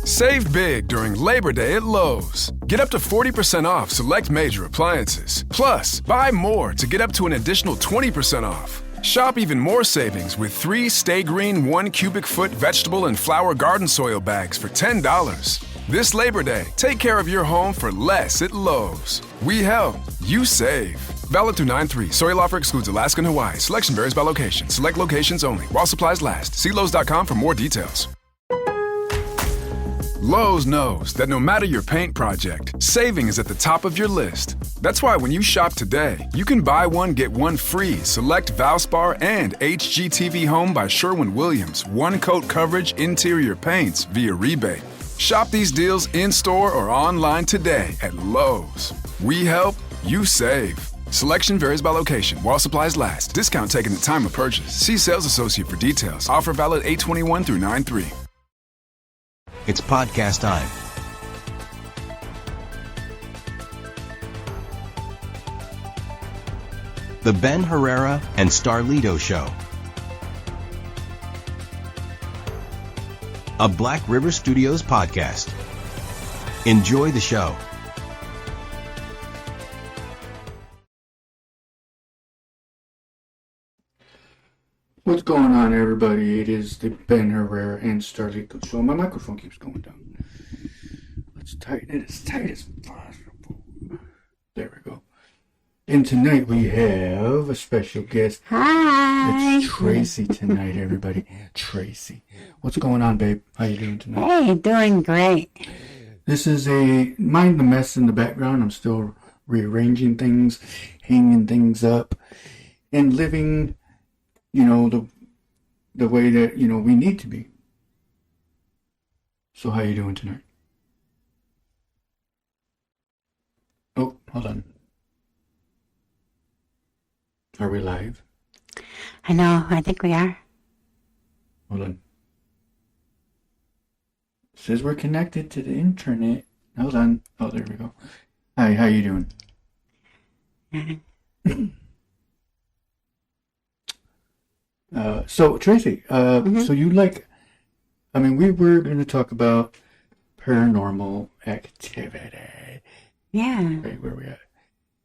Save big during Labor Day at Lowe's. Get up to 40% off select major appliances. Plus, buy more to get up to an additional 20% off. Shop even more savings with 3 Stay Green 1 cubic foot vegetable and flower garden soil bags for $10. This Labor Day, take care of your home for less at Lowe's. We help, you save. Valid through 9/3. Soil offer excludes Alaska and Hawaii. Selection varies by location. Select locations only. While supplies last. See Lowe's.com for more details. Lowe's knows that no matter your paint project, saving is at the top of your list. That's why when you shop today, you can buy one, get one free select Valspar and HGTV Home by Sherwin-Williams one-coat coverage interior paints via rebate. Shop these deals in-store or online today at Lowe's. We help, you save. Selection varies by location. While supplies last. Discount taken at time of purchase. See sales associate for details. Offer valid 8/21 through 9/3. It's podcast time. The Ben Herrera and Starlito Show. A Black River Studios podcast. Enjoy the show. What's going on, everybody? It is the Ben Herrera and Starlito Show. My microphone keeps going down. Let's tighten it as tight as possible. There we go. And tonight we have a special guest. Hi. It's Tracy tonight, everybody. Tracy. What's going on, babe? How you doing tonight? Hey, doing great. This is mind the mess in the background. I'm still rearranging things, hanging things up, and living, the way that, we need to be. So how you doing tonight? Oh, hold on. Are we live? I know, I think we are. Hold on. It says we're connected to the internet. Hold on. Oh, there we go. Hi, how you doing? So Tracy, so you we were going to talk about paranormal activity. Yeah. Right, where we at?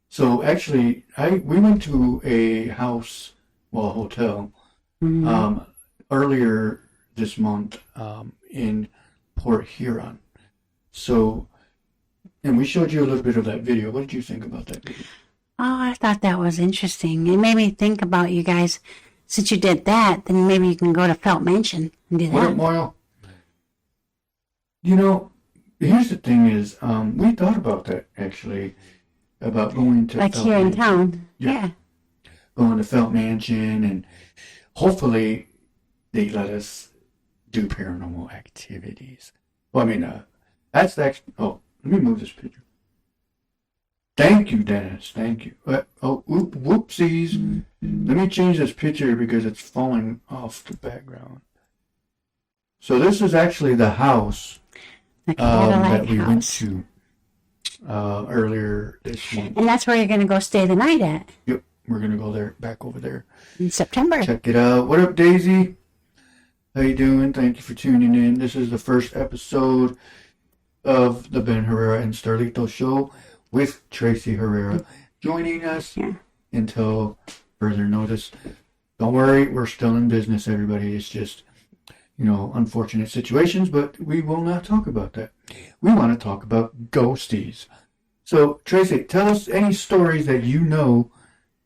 So actually, we went to a hotel, earlier this month, in Port Huron. So, and we showed you a little bit of that video. What did you think about that video? Oh, I thought that was interesting. It made me think about you guys. Since you did that, then maybe you can go to Felt Mansion and do that. What up, Moyle? Here's the thing is, we thought about that, actually, about going to like Felt here in Mansion. town. Yeah. Going to Felt Mansion, and hopefully they let us do paranormal activities. Well, that's actually... Oh, let me move this picture. Thank you, Dennis. Thank you. Whoopsies. Let me change this picture because it's falling off the background. So this is actually the house that we went to earlier this month. And that's where you're going to go stay the night at. Yep, we're going to go back over there. In September. Check it out. What up, Daisy? How you doing? Thank you for tuning in. This is the first episode of the Ben Herrera and Starlito Show with Tracy Herrera joining us until further notice. Don't worry, we're still in business, everybody. It's just, unfortunate situations, but we will not talk about that. We want to talk about ghosties. So, Tracy, tell us any stories that you know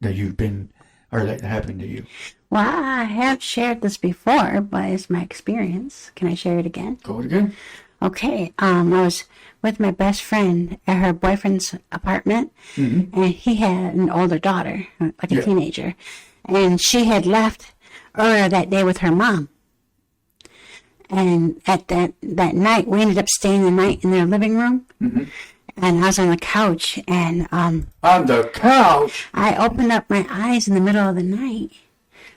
that you've been, or that happened to you. Well, I have shared this before, but it's my experience. Can I share it again? Go again. Okay, I was with my best friend at her boyfriend's apartment, and he had an older daughter, like a teenager, and she had left earlier that day with her mom. And at that night, we ended up staying the night in their living room, and I was on the couch, and on the couch, I opened up my eyes in the middle of the night,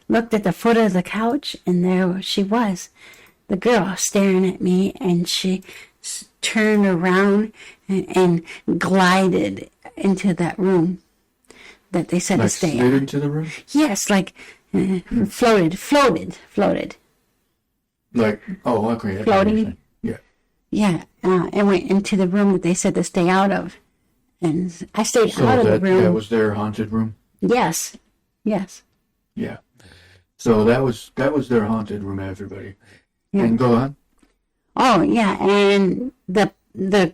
looked at the foot of the couch, and there she was. The girl staring at me, and she turned around and glided into that room that they said to stay slid into the room? Yes, floated. Like, oh, okay. Floating? Yeah. Yeah, and went into the room that they said to stay out of. And I stayed out of the room. That was their haunted room? Yes. Yes. Yeah. So that was their haunted room, everybody. Yeah. And go on. Oh, yeah, and the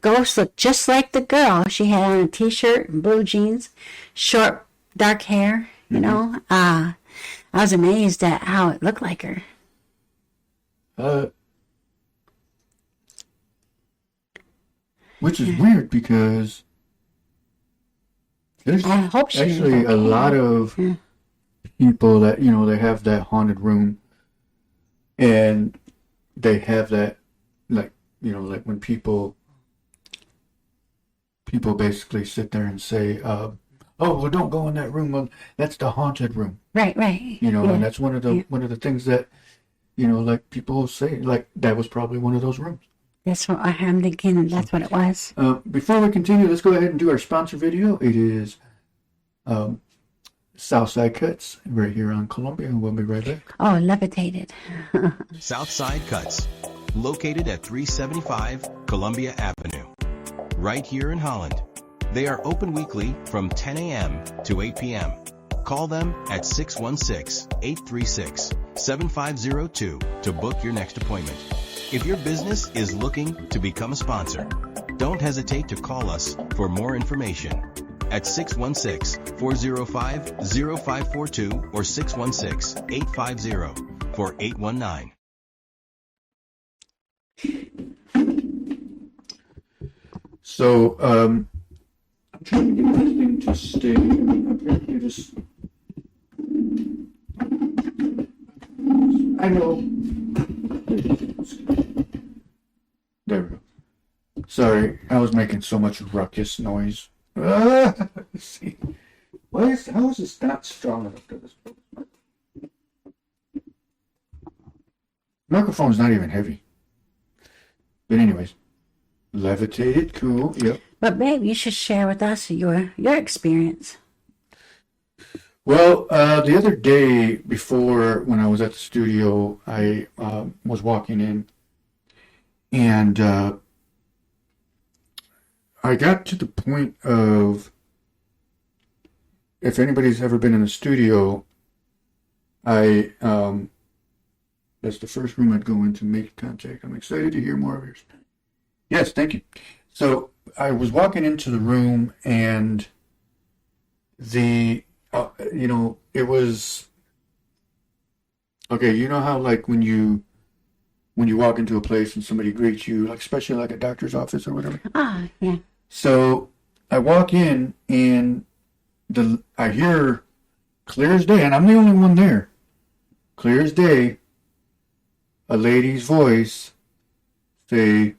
ghost looked just like the girl. She had on a t-shirt and blue jeans, short, dark hair, you know. I was amazed at how it looked like her. Which is weird because there's I hope she actually was okay. a lot of people that, you know, they have that haunted room and they have that, like, you know, like when people basically sit there and say, oh, well, don't go in that room. Well, that's the haunted room. Right. You know, Yeah. and that's one of the things that, you know, like people say, like that was probably one of those rooms. That's what I'm thinking. That's what it was. Before we continue, let's go ahead and do our sponsor video. It is Southside Cuts right here on Columbia, and we'll be right back. Oh, levitated. Southside Cuts, located at 375 Columbia Avenue, right here in Holland. They are open weekly from 10 a.m. to 8 p.m. Call them at 616-836-7502 to book your next appointment. If your business is looking to become a sponsor, don't hesitate to call us for more information at 616-405-0542 or 616-850-4819. So, I'm trying to get this thing to stay. Apparently this... I know. There we go. Sorry, I was making so much ruckus noise. See, how is this not strong enough to this? Microphone's not even heavy. But anyways, levitated, cool, yep. But babe, you should share with us your experience. Well, the other day before, when I was at the studio, I was walking in, and I got to the point of, if anybody's ever been in the studio, that's the first room I'd go in to make contact. I'm excited to hear more of yours. Yes, thank you. So I was walking into the room, and it was okay. You know how, like, when you walk into a place and somebody greets you, like especially like a doctor's office or whatever. Ah, yeah. So I walk in and I hear clear as day, and I'm the only one there. Clear as day, a lady's voice say,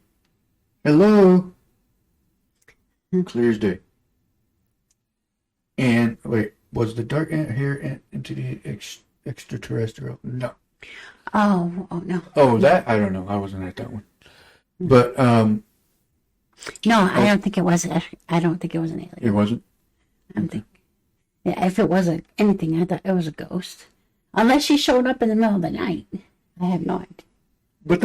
"Hello." Clear as day. And wait, was the dark hair entity extraterrestrial? No. Oh no. Oh, that I don't know. I wasn't at that one. But no, I don't think it was. I don't think it was an alien. It wasn't. I don't think. Yeah, if it was anything, I thought it was a ghost. Unless she showed up in the middle of the night, I have no idea. But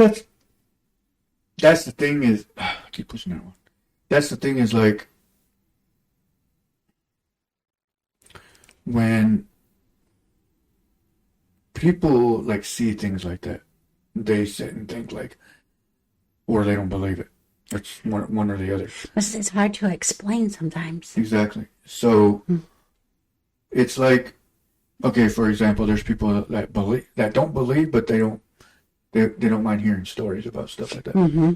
that's the thing is, I keep pushing that one. That's the thing is, like, when people like see things like that, they sit and think like, or they don't believe it. It's one or the other. It's hard to explain sometimes. Exactly. So it's like, okay, for example, there's people that don't believe, but they don't mind hearing stories about stuff like that. Mm-hmm.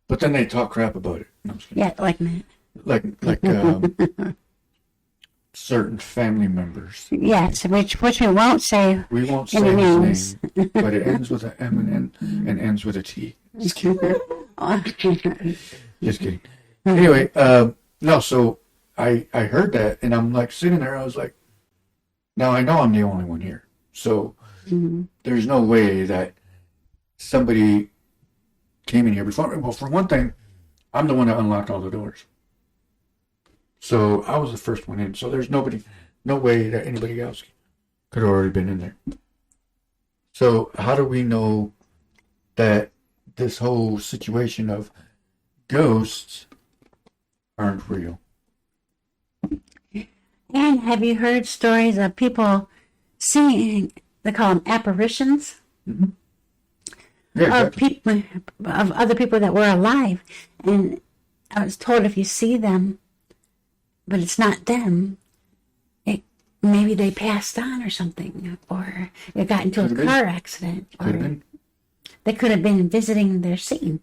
But then they talk crap about it. No, I'm just kidding. Yeah, like me. Like certain family members. Yes, which we won't say. We won't say any his names. name, but it ends with an M and ends with a T. Just kidding. Just kidding. Anyway, no, so I heard that, and I'm like sitting there, I was like, now I know I'm the only one here. So there's no way that somebody came in here before. Well, for one thing, I'm the one that unlocked all the doors. So I was the first one in. So there's no way that anybody else could have already been in there. So how do we know that this whole situation of ghosts aren't real. And have you heard stories of people seeing, they call them apparitions? Mm-hmm. Yeah, Of people, of other people that were alive. And I was told if you see them, but it's not them, maybe they passed on or something, or they got into a car accident, or they could have been visiting their scene.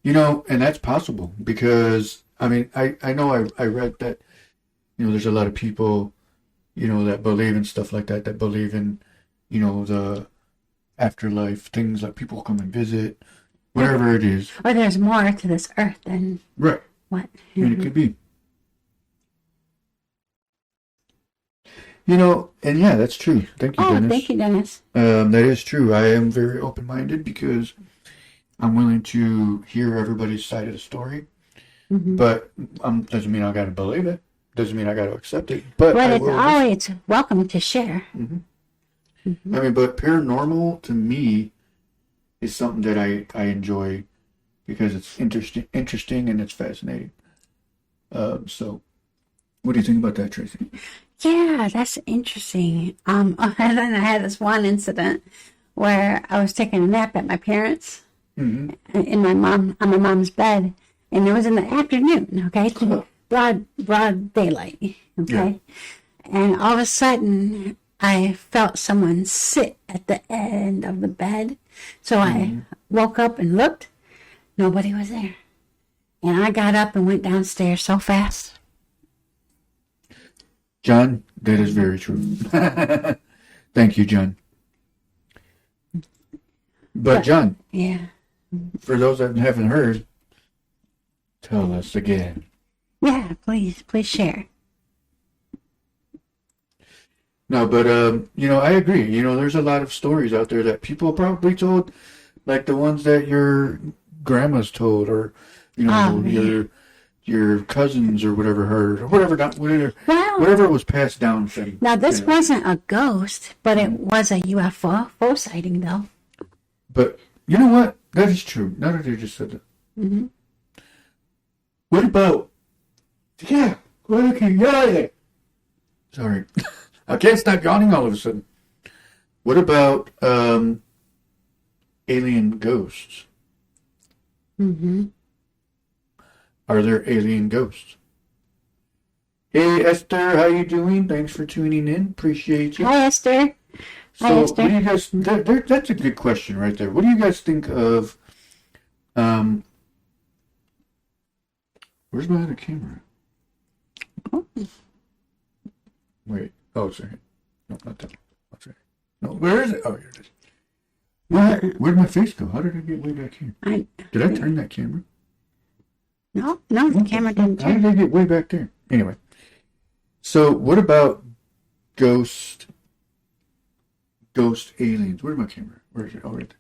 You know, and that's possible because, I mean, I know I read that, you know, there's a lot of people, you know, that believe in stuff like that, that believe in, you know, the afterlife, things like people come and visit, whatever it is. Or there's more to this earth than right. What? I mean, it could be. You know, and yeah, that's true. Thank you, Dennis. Thank you, Dennis. That is true. I am very open-minded because I'm willing to hear everybody's side of the story. Mm-hmm. But doesn't mean I got to believe it. Doesn't mean I got to accept it. But it's always welcome to share. Mm-hmm. Mm-hmm. I mean, but paranormal to me is something that I enjoy because it's interesting and it's fascinating. So, what do you think about that, Tracy? Yeah, that's interesting. And then I had this one incident where I was taking a nap at my parents' on my mom's bed, and it was in the afternoon. Okay, broad daylight. Okay, and all of a sudden I felt someone sit at the end of the bed. So I woke up and looked. Nobody was there, and I got up and went downstairs so fast. John, that is very true. Thank you, John. But John, for those that haven't heard, tell us again. Yeah, please share. No, but you know, I agree. You know, there's a lot of stories out there that people probably told, like the ones that your grandma's told, or you know, your cousins or whatever heard, or whatever was passed down from. Now, this wasn't a ghost, but it was a UFO sighting, though. But you know what? That is true. Now that you just said that. Mm-hmm. What about? Yeah. Sorry, I can't stop yawning all of a sudden. What about alien ghosts? Mm-hmm. Are there alien ghosts? Hey, Esther, how you doing? Thanks for tuning in. Appreciate you. Hi, Esther. So, what do you guys? That's a good question right there. What do you guys think of? Where's my other camera? Oh. Wait. Oh, sorry. No, not that. Oh, sorry. No, where is it? Oh, here it is. Where'd my face go? How did I get way back here? Did I turn that camera? No, the camera didn't turn. How did I get way back there? Anyway. So, what about ghost aliens? Where's my camera? Where is it? Oh, right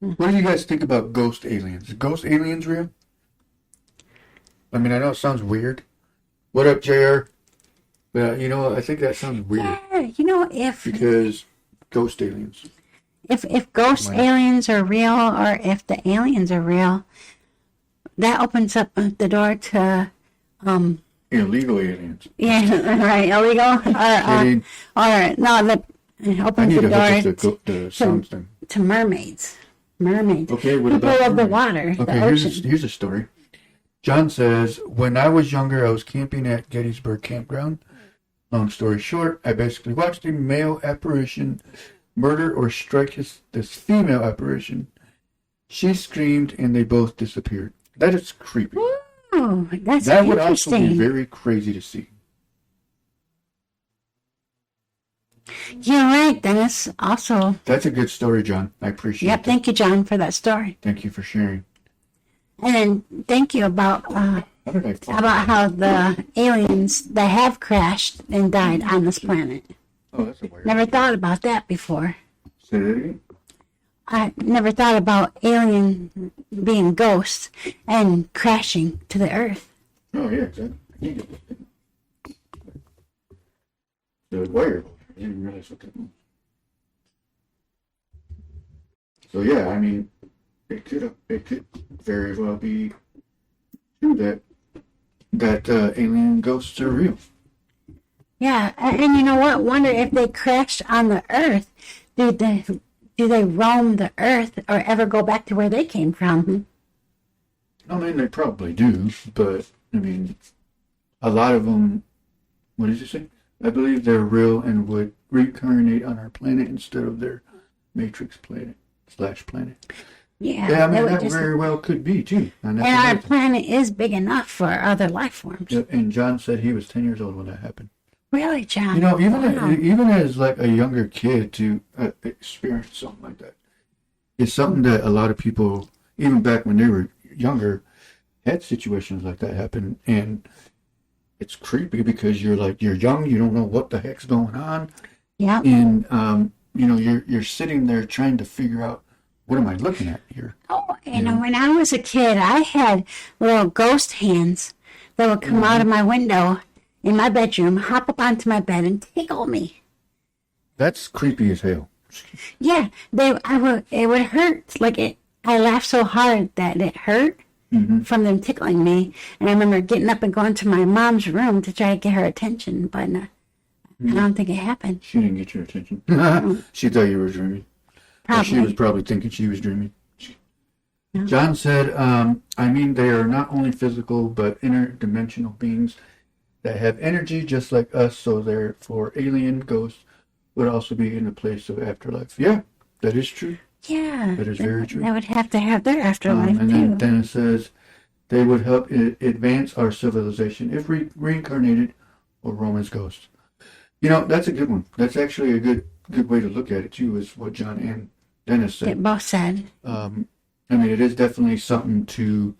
there. What do you guys think about ghost aliens? Is ghost aliens real? I mean, I know it sounds weird. What up, JR? But, you know, I think that sounds weird. Yeah, you know, because ghost aliens. If ghost aliens are real, or if the aliens are real, that opens up the door to illegal aliens. Yeah, right, illegal. Or no, that opens the door to mermaids. Okay, what people about of the water, okay, the ocean. Here's a story. John says, when I was younger, I was camping at Gettysburg Campground. Long story short, I basically watched a male apparition murder or strike this female apparition. She screamed, and they both disappeared. That is creepy. Oh, that's that interesting. Would also be very crazy to see. You're right, Dennis. Also, that's a good story, John. I appreciate it. Yep, thank you, John, for that story. Thank you for sharing. And then thank you about how the aliens that have crashed and died on this planet. Oh, that's a weird. Never thought about that before. Say that again? I never thought about alien being ghosts and crashing to the earth. Oh, yeah, exactly. They're weird. I didn't realize what that was. So, yeah, I mean, it could very well be true that alien ghosts are real. Yeah, and you know what? Wonder if they crashed on the Earth, do they roam the Earth or ever go back to where they came from? I mean, they probably do, but I mean, a lot of them. What did you say? I believe they're real and would reincarnate on our planet instead of their Matrix planet / planet. Yeah, I mean, that very well could be too. And our planet is big enough for other life forms. Yeah, and John said he was 10 years old when that happened. Really, John? You know, even as like a younger kid to experience something like that, it's something that a lot of people, even back when they were younger, had situations like that happen, and it's creepy because you're young, you don't know what the heck's going on. Yeah. And you know, you're sitting there trying to figure out, what am I looking at here? Oh, you know, when I was a kid, I had little ghost hands that would come out of my window in my bedroom, hop up onto my bed, and tickle me. That's creepy as hell. Yeah, it would hurt. I laughed so hard that it hurt from them tickling me. And I remember getting up and going to my mom's room to try to get her attention, but I don't think it happened. She didn't get your attention. She thought you were dreaming. Probably. She was probably thinking she was dreaming. No. John said, I mean, they are not only physical, but interdimensional beings that have energy just like us, so therefore alien ghosts would also be in a place of afterlife. Yeah, that is true. Yeah. That is very true. They would have to have their afterlife, and too. Then it says, they would help advance our civilization if reincarnated or roam as ghosts. You know, that's a good one. That's actually a good way to look at it, too, is what John and Dennis said. They both said. I mean, it is definitely something to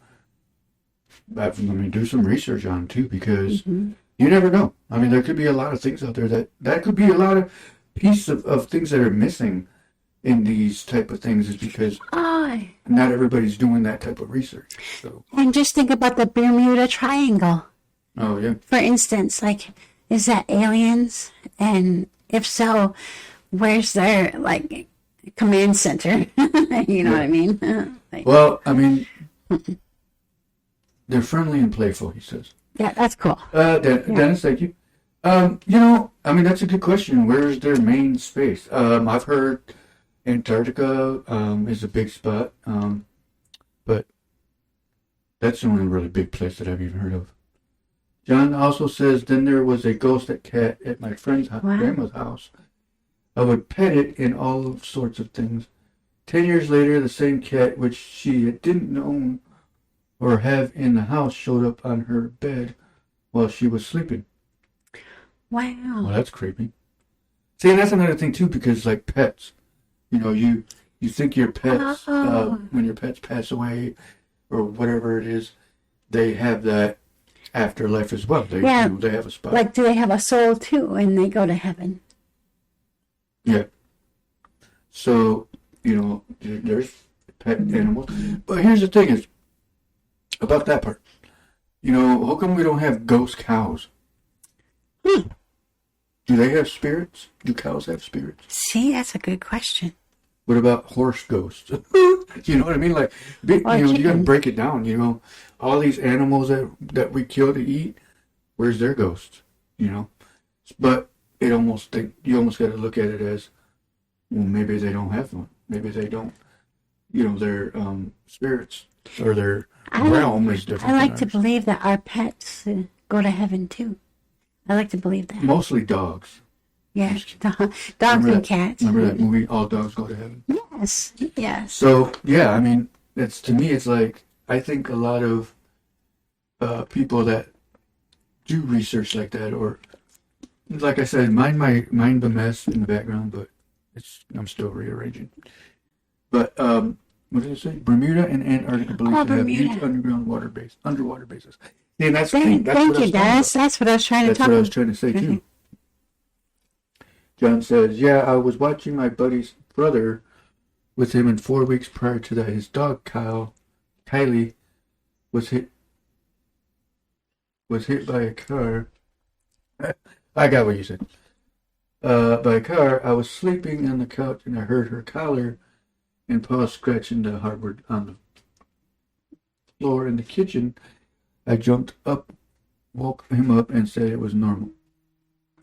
do some research on, too, because you never know. I mean, there could be a lot of things out there that could be a lot of pieces of things that are missing in these type of things, is because not everybody's doing that type of research. So. And just think about the Bermuda Triangle. Oh, yeah. For instance, is that aliens? And if so, where's their, command center? You know what I mean? Well, I mean, they're friendly and playful, he says. Yeah, that's cool. Dennis, thank you. You know, I mean, that's a good question. Where's their main space? I've heard Antarctica is a big spot, but that's the only really big place that I've even heard of. John also says, then there was a ghost cat at my friend's grandma's house. I would pet it in all sorts of things. 10 years later, the same cat, which she didn't own or have in the house, showed up on her bed while she was sleeping. Wow. Well, that's creepy. See, and that's another thing, too, because, pets, you know, you think your pets, when your pets pass away or whatever it is, they have that afterlife as well. They have a spot. Do they have a soul, too, and they go to heaven? Yeah. So, you know, there's pet animals. But here's the thing is, about that part, you know, how come we don't have ghost cows? Do they have spirits? Do cows have spirits? See, that's a good question. What about horse ghosts? You know what I mean? You got to break it down. You know, all these animals that we kill to eat, where's their ghosts? You know, but you almost got to look at it as, well, maybe they don't have one. Maybe they don't. You know, their spirits or their realm is different. I like to believe that our pets go to heaven too. I like to believe that. Mostly dogs. Yeah, dogs and cats. Remember that movie, All Dogs Go to Heaven? Yes, yes. So, yeah, I mean, to me, it's I think a lot of people that do research like that, or, like I said, mind the mess in the background, but I'm still rearranging. But, what did it say? Bermuda and Antarctica believed to have huge underwater bases. And that's Thank you, Dennis. That's what I was trying to That's what I was trying to say, too. John says, yeah, I was watching my buddy's brother with him, and 4 weeks prior to that, his dog, Kylie, was hit by a car. I got what you said. By a car. I was sleeping on the couch, and I heard her collar and Pa's scratching the hardwood on the floor in the kitchen, I jumped up, woke him up, and said it was normal.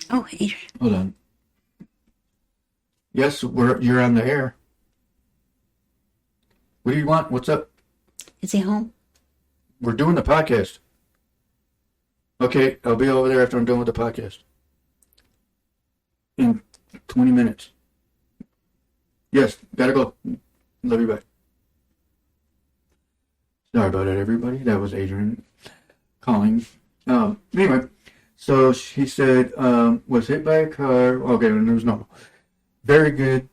Oh, Adrian. Hold on. Yes, you're on the air. What do you want? What's up? Is he home? We're doing the podcast. Okay, I'll be over there after I'm done with the podcast. In 20 minutes. Yes, gotta go. Love you, bye. Sorry about that, everybody. That was Adrian calling. Anyway, so he said, was hit by a car. Okay, it was normal. Very good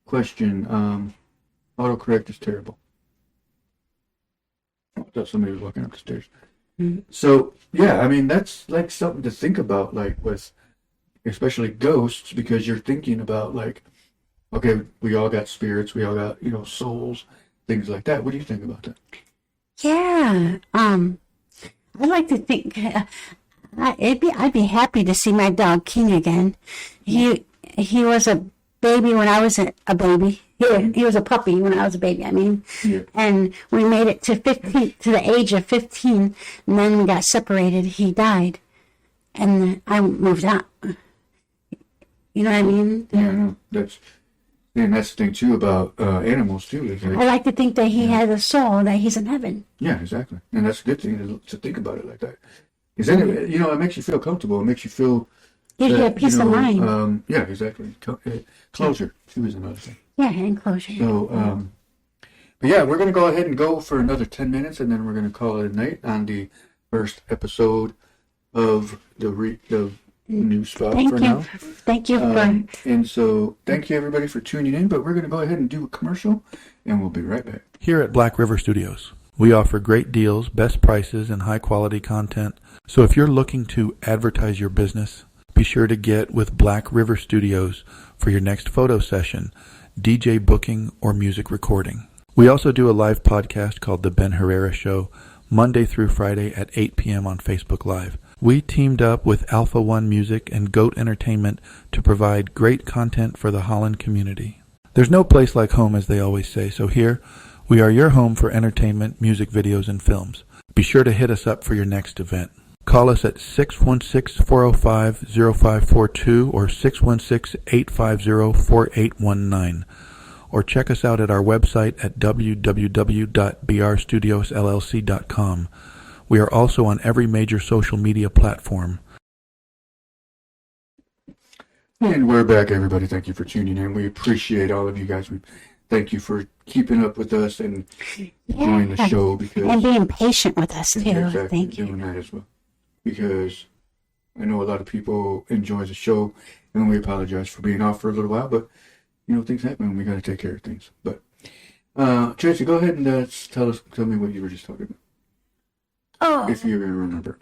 question. Autocorrect is terrible. I thought somebody was walking up the stairs. Mm-hmm. So, yeah, I mean, that's like something to think about, like with especially ghosts, because you're thinking about, like, okay, we all got spirits, we all got, souls, things like that. What do you think about that? Yeah. I like to think I'd be happy to see my dog King again. He was a baby when I was a baby. He was a puppy when I was a baby. I mean, Yeah. And we made it to the age of 15, and then we got separated. He died, and I moved out. You know what I mean? Yeah, I know. That's the thing too about animals too. Is I like to think that he has a soul, that he's in heaven. Yeah, exactly, and that's a good thing to think about it like that. Because then it makes you feel comfortable. It makes you feel Gives you a peace of mind. Yeah, exactly. Closure too is another thing. Yeah, and closure. So, but yeah, we're gonna go ahead and go for another 10 minutes, and then we're gonna call it a night on the first episode of the new spot for now. Thank you for. And so, thank you everybody for tuning in. But we're gonna go ahead and do a commercial, and we'll be right back. Here at Black River Studios, we offer great deals, best prices, and high quality content. So if you're looking to advertise your business, be sure to get with Black River Studios for your next photo session, DJ booking, or music recording. We also do a live podcast called The Ben Herrera Show, Monday through Friday at 8 p.m. on Facebook Live. We teamed up with Alpha One Music and Goat Entertainment to provide great content for the Holland community. There's no place like home, as they always say, so here we are, your home for entertainment, music videos, and films. Be sure to hit us up for your next event. Call us at 616-405-0542 or 616-850-4819. Or check us out at our website at www.brstudiosllc.com. We are also on every major social media platform. And we're back, everybody. Thank you for tuning in. We appreciate all of you guys. We thank you for keeping up with us and enjoying the show, and being patient with us too. Exactly, Thank you. doing that as well, because I know a lot of people enjoy the show, and we apologize for being off for a little while, but things happen and we got to take care of things. But Tracy, go ahead and tell me what you were just talking about. Oh, if you remember.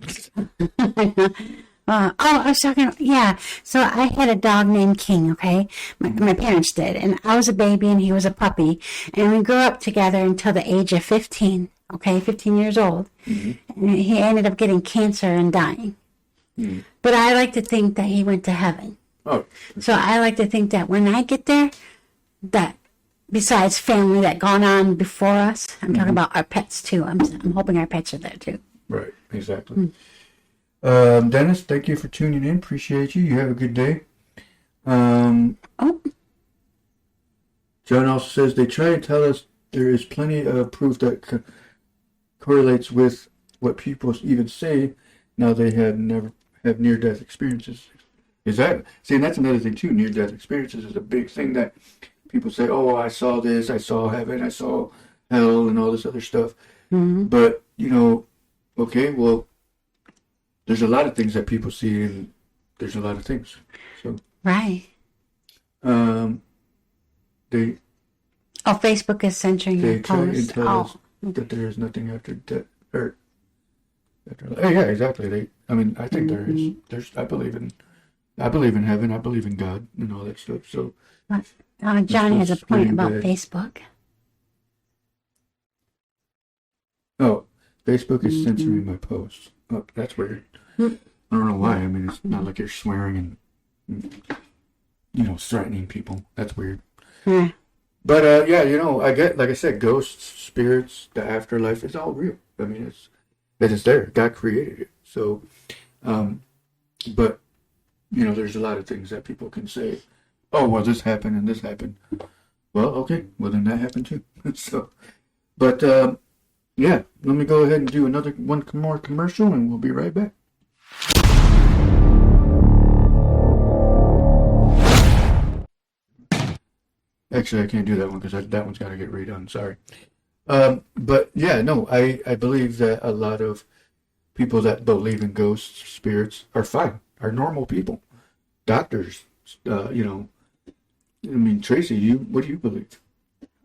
I was talking. Yeah, so I had a dog named King. Okay, my parents did, and I was a baby and he was a puppy, and we grew up together until the age of 15. Okay, 15 years old, and he ended up getting cancer and dying. But I like to think that he went to heaven. Oh, so I like to think that when I get there, that besides family that gone on before us, I'm talking about our pets too. I'm hoping our pets are there too. Right, exactly. Dennis, thank you for tuning in. Appreciate you. You have a good day. John also says they try and tell us there is plenty of proof that correlates with what people even say. Now they never have near-death experiences. Is that? See, and that's another thing too. Near-death experiences is a big thing that people say, "Oh, I saw this. I saw heaven. I saw hell, and all this other stuff." But okay, well. There's a lot of things that people see, and there's a lot of things. So right. Facebook is censoring your posts. They try and tell us that there is nothing after death. Oh, yeah, exactly. I think there is. I believe in heaven. I believe in God and all that stuff. So John has a point about Facebook. Oh, Facebook is censoring my posts. Oh, that's weird. I don't know why. It's not like you're swearing and threatening people. That's weird. But yeah, I get, like I said, ghosts, spirits, the afterlife, it's all real. I mean, it is there. God created it. So, but there's a lot of things that people can say. Oh, well, this happened and this happened. Well, okay, well then that happened too. So, but yeah, let me go ahead and do another one more commercial, and we'll be right back. Actually, I can't do that one because that one's got to get redone. Sorry. But yeah, no, I believe that a lot of people that believe in ghosts, spirits, are fine, are normal people. Doctors, I mean, Tracy, what do you believe?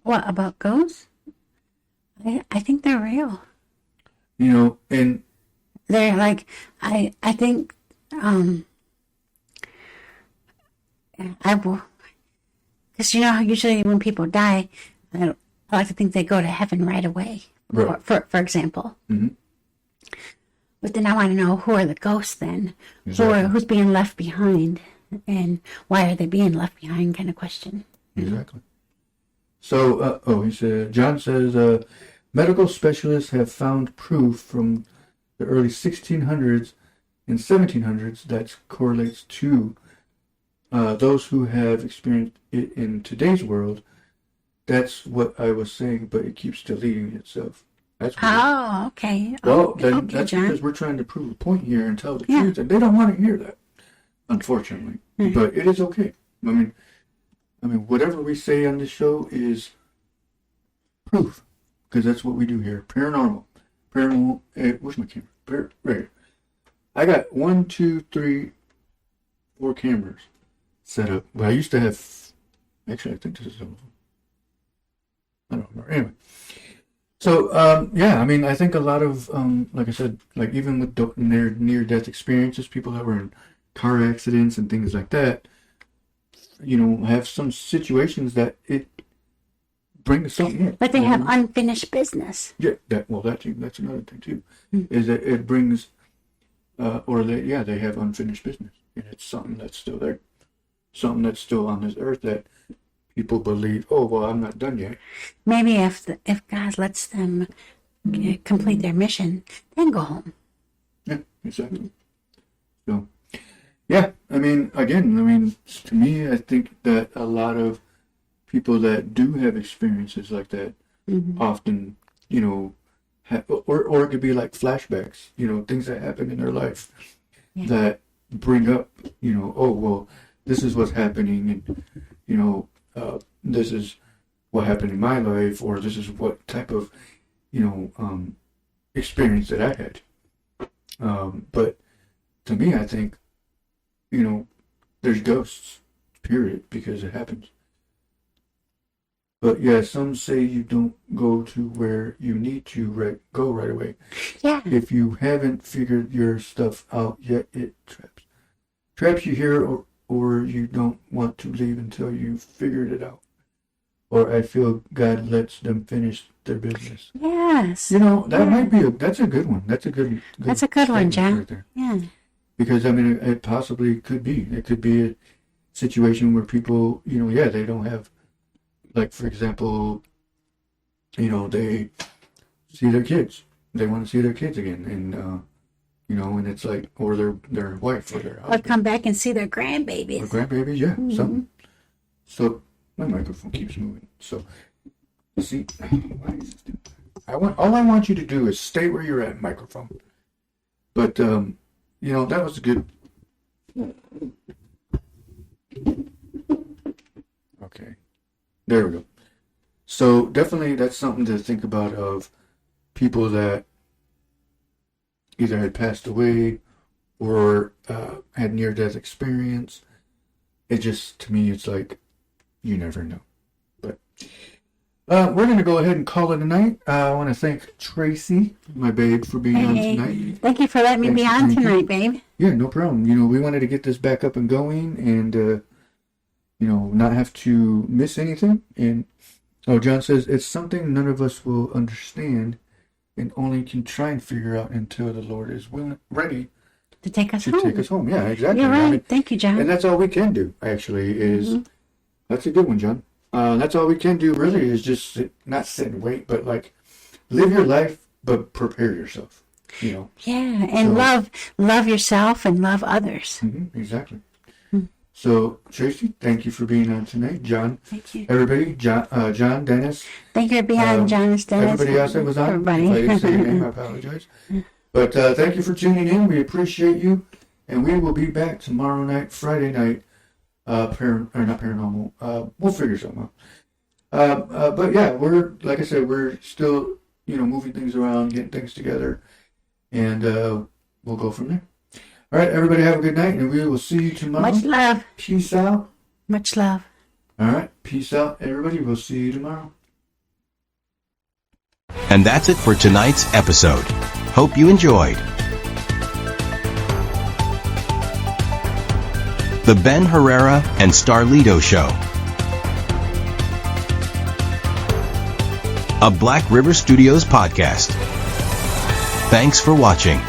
What about ghosts? I think they're real. And They're like, I think, I will, because usually when people die, I like to think they go to heaven right away. Right. For example. Mm-hmm. But then I want to know, who are the ghosts then? Exactly. Who's being left behind? And why are they being left behind, kind of question. Exactly. So, he said, John says, medical specialists have found proof from the early 1600s and 1700s that correlates to those who have experienced it in today's world. That's what I was saying, but it keeps deleting itself. That's weird. Oh, okay. Well, then okay, that's John. because we're trying to prove a point here and tell the truth, and they don't want to hear that, unfortunately. Mm-hmm. But it is okay. I mean, whatever we say on this show is proof, because that's what we do here. Paranormal. Where's my camera? Right. I got 1, 2, 3, 4 cameras set up. Well, I used to have. Actually, I think this is all of them. I don't remember. Anyway. So, yeah, I mean, I think a lot of, like I said, like even with their near-death experiences, people that were in car accidents and things like that, have some situations that it brings something in. But they have unfinished business. Yeah, that's another thing too, is that it brings, they have unfinished business, and it's something that's still there, something that's still on this earth that people believe, oh, well, I'm not done yet. Maybe if God lets them complete their mission, then go home. Yeah, exactly. So, yeah, I mean, to me, I think that a lot of people that do have experiences like that often, or it could be like flashbacks, things that happen in their life that bring up, oh, well, this is what's happening, and, this is what happened in my life, or this is what type of, experience that I had. But to me, I think, there's ghosts, period, because it happens. But yeah, some say you don't go to where you need to go right away. Yeah. If you haven't figured your stuff out yet, it traps you here, or you don't want to leave until you've figured it out. Or I feel God lets them finish their business. Yes. That might be that's a good one. That's a good one, John. right there. Yeah. Because, it possibly could be. It could be a situation where people, they don't have, like, for example, they see their kids. They want to see their kids again. And, and it's like, or their wife or their husband. Or come back and see their grandbabies. Or grandbabies, yeah. Something. So, my microphone keeps moving. So, see, why is this doing that? All I want you to do is stay where you're at, microphone. But, that was good. Okay. There we go. So definitely that's something to think about, of people that either had passed away or had near-death experience. It just, to me, it's like, you never know. But we're going to go ahead and call it a night. I want to thank Tracy, my babe, for being on tonight. Thank you for letting me be on tonight, babe. Yeah, no problem. We wanted to get this back up and going, and not have to miss anything. And John says it's something none of us will understand, and only can try and figure out until the Lord is ready to take us home. Yeah, exactly. You're right. Thank you, John. And that's all we can do. Actually, is that's a good one, John. That's all we can do really is just not sit and wait, but like live your life, but prepare yourself, you know. Yeah, and love yourself and love others. Exactly. So, Tracy, thank you for being on tonight. John, thank you. Everybody, John, Dennis. Thank you for being on, John and Dennis. Everybody else that was on. Everybody. If I didn't say your name, I apologize. But thank you for tuning in. We appreciate you. And we will be back tomorrow night, Friday night. Not paranormal. We'll figure something out. But yeah, like I said, we're still, moving things around, getting things together. And we'll go from there. All right, everybody have a good night, and we will see you tomorrow. Much love. Peace out. Much love. All right, peace out, everybody. We'll see you tomorrow. And that's it for tonight's episode. Hope you enjoyed. The Ben Herrera and Starlito Show. A Black River Studios podcast. Thanks for watching.